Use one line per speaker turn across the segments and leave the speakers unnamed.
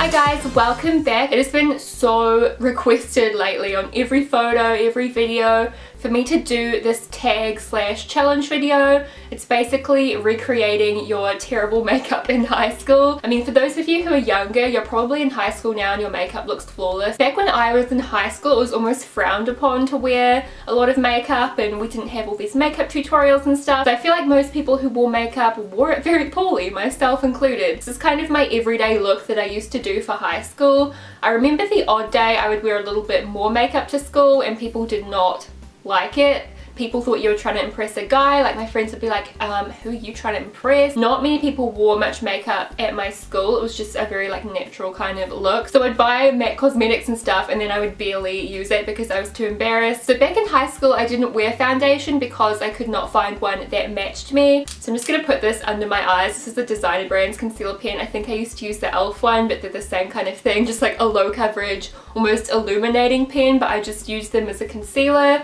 Hi guys, welcome back. It has been so requested lately on every photo, every video for me to do this tag / challenge video. It's basically recreating your terrible makeup in high school. I mean, for those of you who are younger, you're probably in high school now and your makeup looks flawless. Back when I was in high school, it was almost frowned upon to wear a lot of makeup and we didn't have all these makeup tutorials and stuff. So I feel like most people who wore makeup wore it very poorly, myself included. This is kind of my everyday look that I used to do for high school. I remember the odd day I would wear a little bit more makeup to school and people did not like it. People thought you were trying to impress a guy. Like, my friends would be like, who are you trying to impress? Not many people wore much makeup at my school. It was just a very like natural kind of look. So I'd buy MAC cosmetics and stuff and then I would barely use it because I was too embarrassed. So back in high school I didn't wear foundation because I could not find one that matched me. So I'm just going to put this under my eyes. This is the Designer Brands concealer pen. I think I used to use the e.l.f. one, but they're the same kind of thing. Just like a low coverage, almost illuminating pen, but I just used them as a concealer.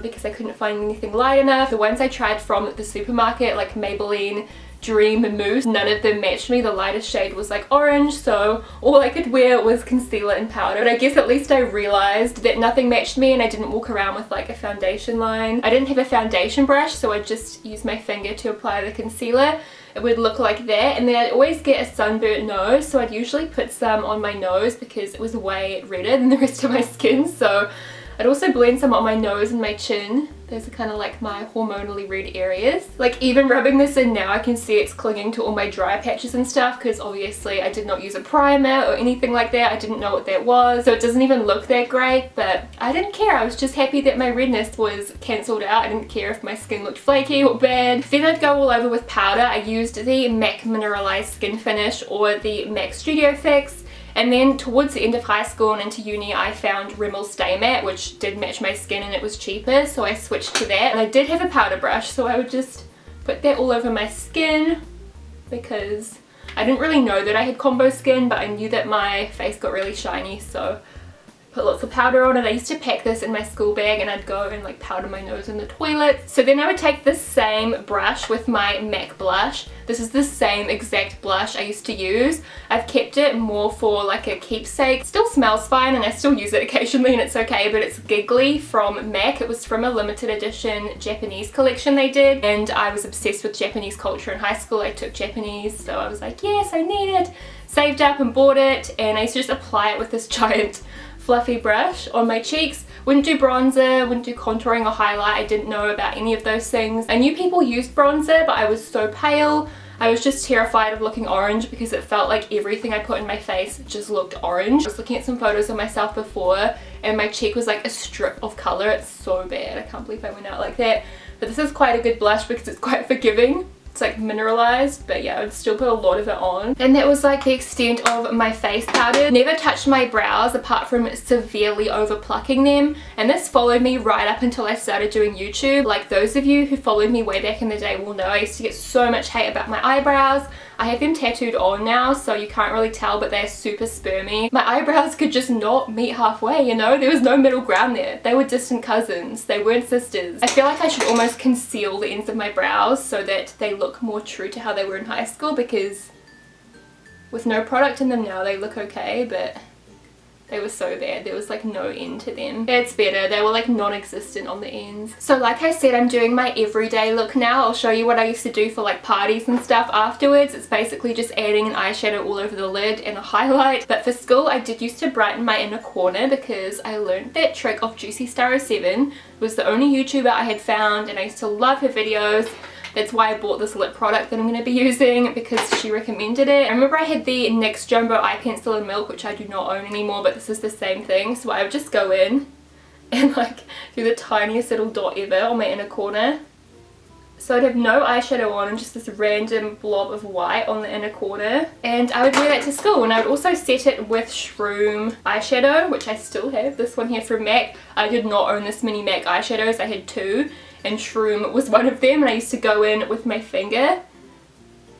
Because I couldn't find anything light enough. The ones I tried from the supermarket, like Maybelline Dream Mousse, none of them matched me. The lightest shade was like orange, so all I could wear was concealer and powder. But I guess at least I realized that nothing matched me and I didn't walk around with like a foundation line. I didn't have a foundation brush, so I'd just use my finger to apply the concealer. It would look like that, and then I'd always get a sunburnt nose, so I'd usually put some on my nose because it was way redder than the rest of my skin. So I'd also blend some on my nose and my chin. Those are kind of like my hormonally red areas. Like, even rubbing this in now, I can see it's clinging to all my dry patches and stuff because obviously I did not use a primer or anything like that. I didn't know what that was, so it doesn't even look that great, but I didn't care. I was just happy that my redness was cancelled out. I didn't care if my skin looked flaky or bad. Then I'd go all over with powder. I used the MAC Mineralized Skinfinish or the MAC Studio Fix. And then towards the end of high school and into uni, I found Rimmel's Stay Matte, which did match my skin and it was cheaper, so I switched to that. And I did have a powder brush, so I would just put that all over my skin because I didn't really know that I had combo skin, but I knew that my face got really shiny, so put lots of powder on it. I used to pack this in my school bag and I'd go and like powder my nose in the toilet. So then I would take this same brush with my MAC blush. This is the same exact blush I used to use. I've kept it more for like a keepsake. It still smells fine and I still use it occasionally and it's okay, but it's Giggly from MAC. It was from a limited edition Japanese collection they did, and I was obsessed with Japanese culture in high school. I took Japanese, so I was like, yes, I need it. Saved up and bought it, and I used to just apply it with this giant fluffy brush on my cheeks. Wouldn't do bronzer, wouldn't do contouring or highlight. I didn't know about any of those things. I knew people used bronzer, but I was so pale. I was just terrified of looking orange because it felt like everything I put in my face just looked orange. I was looking at some photos of myself before and my cheek was like a strip of color. It's so bad. I can't believe I went out like that. But this is quite a good blush because it's quite forgiving. It's like mineralized, but yeah, I would still put a lot of it on. And that was like the extent of my face powder. Never touched my brows apart from severely over plucking them, and this followed me right up until I started doing YouTube. Like, those of you who followed me way back in the day will know I used to get so much hate about my eyebrows. I have them tattooed on now, so you can't really tell, but they're super spermy. My eyebrows could just not meet halfway, you know? There was no middle ground there. They were distant cousins. They weren't sisters. I feel like I should almost conceal the ends of my brows so that they look more true to how they were in high school, because with no product in them now, they look okay, but they were so bad. There was like no end to them. It's better. They were like non-existent on the ends. So like I said, I'm doing my everyday look now. I'll show you what I used to do for like parties and stuff afterwards. It's basically just adding an eyeshadow all over the lid and a highlight. But for school, I did used to brighten my inner corner because I learned that trick off Juicy Star 07. It was the only YouTuber I had found and I used to love her videos. That's why I bought this lip product that I'm going to be using, because she recommended it. I remember I had the NYX Jumbo Eye Pencil in Milk, which I do not own anymore, but this is the same thing. So I would just go in and like do the tiniest little dot ever on my inner corner. So I'd have no eyeshadow on and just this random blob of white on the inner corner. And I would wear that to school, and I would also set it with Shroom eyeshadow, which I still have. This one here from MAC. I did not own this many MAC eyeshadows. I had two, and Shroom was one of them, and I used to go in with my finger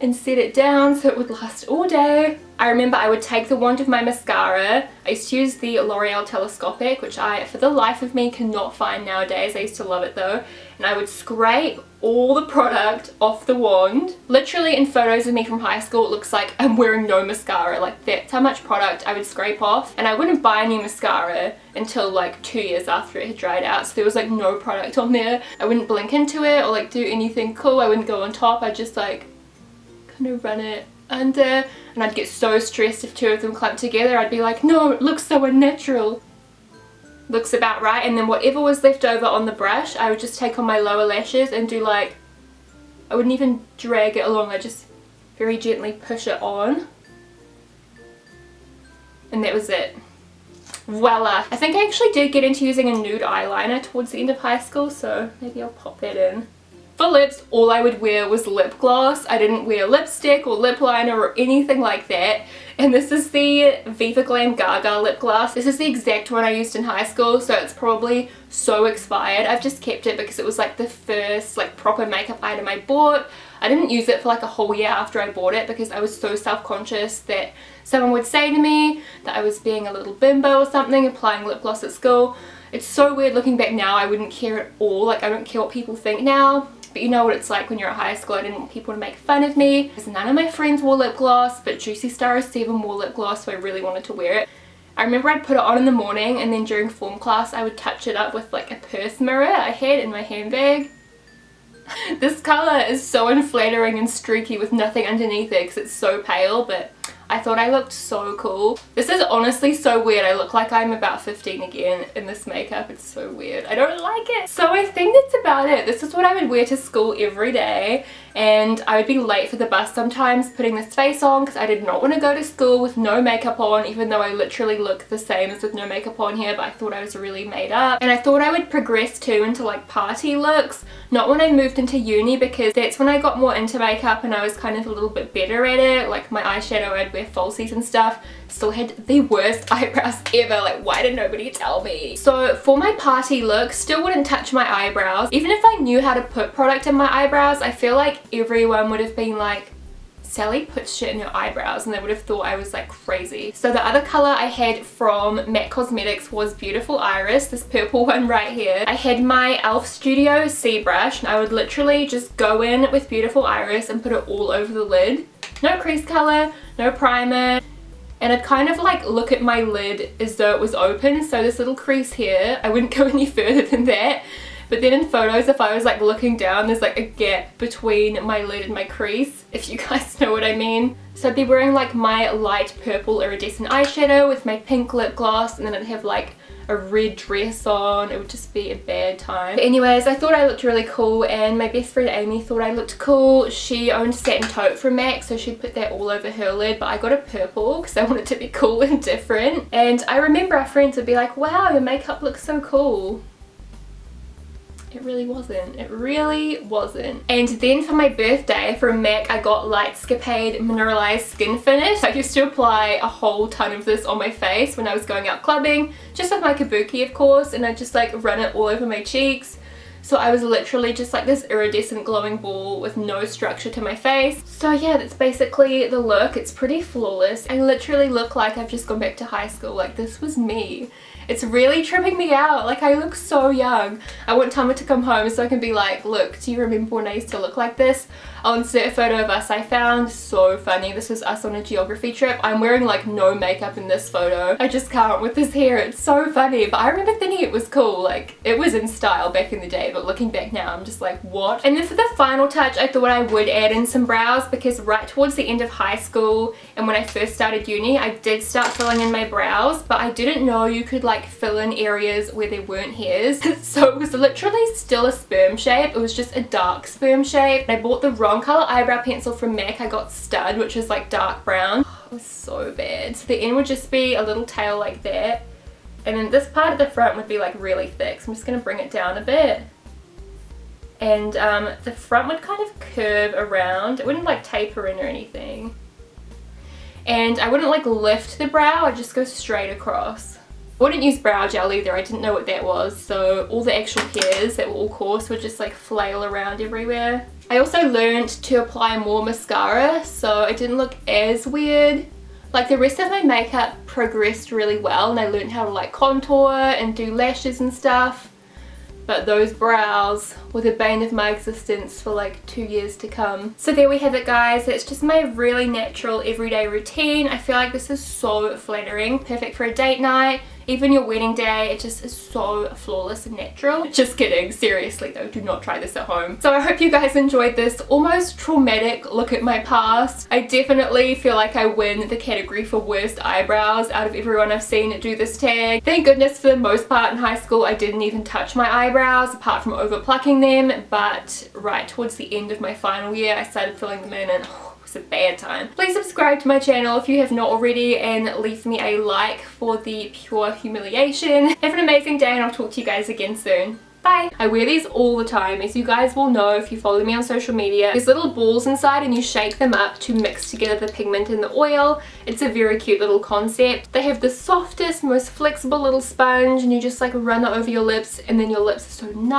and set it down so it would last all day. I remember I would take the wand of my mascara. I used to use the L'Oreal Telescopic, which I, for the life of me, cannot find nowadays. I used to love it though. and I would scrape all the product off the wand. Literally in photos of me from high school it looks like I'm wearing no mascara. Like that's how much product I would scrape off, and I wouldn't buy any mascara until like 2 years after it had dried out, so there was like no product on there. I wouldn't blink into it or like do anything cool. I wouldn't go on top. I'd just like kind of run it under, and I'd get so stressed if 2 of them clumped together. I'd be like, no, it looks so unnatural. Looks about right. And then whatever was left over on the brush, I would just take on my lower lashes and do like, I wouldn't even drag it along, I just very gently push it on, and that was it. Voila. I think I actually did get into using a nude eyeliner towards the end of high school, so maybe I'll pop that in. For lips, all I would wear was lip gloss. I didn't wear lipstick or lip liner or anything like that. And this is the Viva Glam Gaga lip gloss. This is the exact one I used in high school, so it's probably so expired. I've just kept it because it was like the first like proper makeup item I bought. I didn't use it for like a whole year after I bought it because I was so self-conscious that someone would say to me that I was being a little bimbo or something applying lip gloss at school. It's so weird looking back now. I wouldn't care at all. Like I don't care what people think now. But you know what it's like when you're at high school. I didn't want people to make fun of me because none of my friends wore lip gloss, but Juicy Star 7 wore lip gloss, so I really wanted to wear it. I remember I'd put it on in the morning, and then during form class I would touch it up with like a purse mirror I had in my handbag. This colour is so unflattering and streaky with nothing underneath it because it's so pale, but I thought I looked so cool. This is honestly so weird. I look like I'm about 15 again in this makeup. It's so weird. I don't like it. So I think that's about it. This is what I would wear to school every day, and I would be late for the bus sometimes putting this face on because I did not want to go to school with no makeup on, even though I literally look the same as with no makeup on here, but I thought I was really made up. And I thought I would progress too into like party looks, not when I moved into uni, because that's when I got more into makeup and I was kind of a little bit better at it. Like my eyeshadow, I'd wear falsies and stuff. Still had the worst eyebrows ever. Like, why did nobody tell me? So for my party look, still wouldn't touch my eyebrows. Even if I knew how to put product in my eyebrows, I feel like everyone would have been like, Sally puts shit in your eyebrows, and they would have thought I was like crazy. So the other colour I had from MAC Cosmetics was Beautiful Iris, this purple one right here. I had my e.l.f. Studio C brush, and I would literally just go in with Beautiful Iris and put it all over the lid. No crease colour, no primer. And I'd kind of like look at my lid as though it was open, so this little crease here, I wouldn't go any further than that. But then in photos, if I was like looking down, there's like a gap between my lid and my crease, if you guys know what I mean. So I'd be wearing like my light purple iridescent eyeshadow with my pink lip gloss, and then I'd have like a red dress on. It would just be a bad time. But anyways, I thought I looked really cool, and my best friend Amy thought I looked cool. She owned Satin Taupe from MAC, so she'd put that all over her lid, but I got a purple because I wanted to be cool and different. And I remember our friends would be like, wow, your makeup looks so cool. It really wasn't. It really wasn't. And then for my birthday from MAC, I got Lightscapade Mineralized Skinfinish. I used to apply a whole ton of this on my face when I was going out clubbing, just with my kabuki of course, and I just like run it all over my cheeks. So I was literally just like this iridescent glowing ball with no structure to my face. So yeah, that's basically the look. It's pretty flawless. I literally look like I've just gone back to high school. Like, this was me. It's really tripping me out. Like, I look so young. I want Tama to come home so I can be like, look, do you remember when I used to look like this? I'll insert a photo of us I found. So funny. This was us on a geography trip. I'm wearing like no makeup in this photo. I just can't with this hair. It's so funny. But I remember thinking it was cool. Like, it was in style back in the day, but looking back now, I'm just like, what? And then for the final touch, I thought I would add in some brows, because right towards the end of high school and when I first started uni, I did start filling in my brows, but I didn't know you could like fill in areas where there weren't hairs. So it was literally still a sperm shape. It was just a dark sperm shape. I bought the wrong color eyebrow pencil from MAC. I got Stud, which is like dark brown. It was so bad. So the end would just be a little tail like that, and then this part at the front would be like really thick. So I'm just going to bring it down a bit. And the front would kind of curve around. It wouldn't like taper in or anything. And I wouldn't like lift the brow, I'd just go straight across. I wouldn't use brow gel either, I didn't know what that was, so all the actual hairs that were all coarse would just like flail around everywhere. I also learned to apply more mascara, so it didn't look as weird. Like, the rest of my makeup progressed really well, and I learned how to like contour and do lashes and stuff. but those brows were the bane of my existence for like 2 years to come. So there we have it, guys. It's just my really natural everyday routine. I feel like this is so flattering, perfect for a date night, even your wedding day. It just is so flawless and natural. Just kidding, seriously though, do not try this at home. So I hope you guys enjoyed this almost traumatic look at my past. I definitely feel like I win the category for worst eyebrows out of everyone I've seen do this tag. Thank goodness for the most part in high school I didn't even touch my eyebrows apart from over plucking them, but right towards the end of my final year I started filling them in and it's a bad time. Please subscribe to my channel if you have not already and leave me a like for the pure humiliation. Have an amazing day and I'll talk to you guys again soon. Bye! I wear these all the time, as you guys will know if you follow me on social media. There's little balls inside and you shake them up to mix together the pigment and the oil. It's a very cute little concept. They have the softest, most flexible little sponge and you just like run it over your lips and then your lips are so nice.